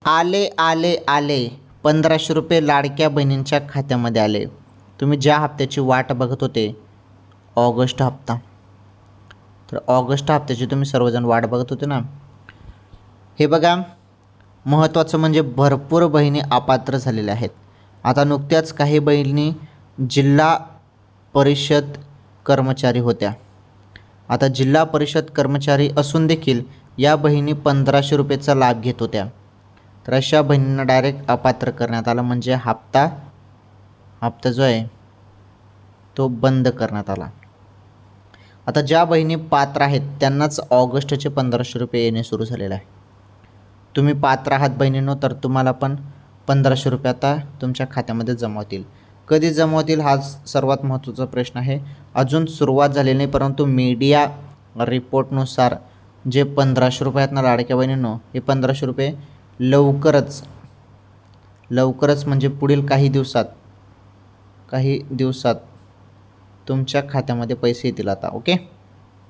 आले आले आले 1500 रुपये लाडक्या बहिणींच्या खात्यामध्ये आले. तुम्ही ज्या हप्त्याची वाट बघत होते, ऑगस्ट हप्ता, तर ऑगस्ट हप्त्याची तुम्ही सर्वजण वाट बघत होते ना. हे बघा, महत्त्वाचं म्हणजे भरपूर बहिणी अपात्र झालेल्या आहेत. आता नुकत्याच काही बहिणी जिल्हा परिषद कर्मचारी होत्या. आता जिल्हा परिषद कर्मचारी असून देखील या बहिणी 1500 रुपयेचा लाभ घेत होत्या. तर अशा बहिणींना डायरेक्ट अपात्र करण्यात आलं, म्हणजे हप्ता जो आहे तो बंद करण्यात आला. आता ज्या बहिणी पात्र आहेत त्यांनाच ऑगस्टचे 1500 रुपये येणे सुरू झालेलं आहे. तुम्ही पात्र आहात बहिणींनो, तर तुम्हाला पण 1500 रुपये आता तुमच्या खात्यामध्ये जमा होतील. कधी जमा होतील हा सर्वात महत्त्वाचा प्रश्न आहे. अजून सुरुवात झालेली नाही, परंतु मीडिया रिपोर्टनुसार जे 1500 रुपये आहेत ना लाडक्या बहिणींनो, हे 1500 रुपये लवकरच म्हणजे पुढील काही दिवसात तुमच्या खात्यामध्ये पैसे येतील आता. ओके.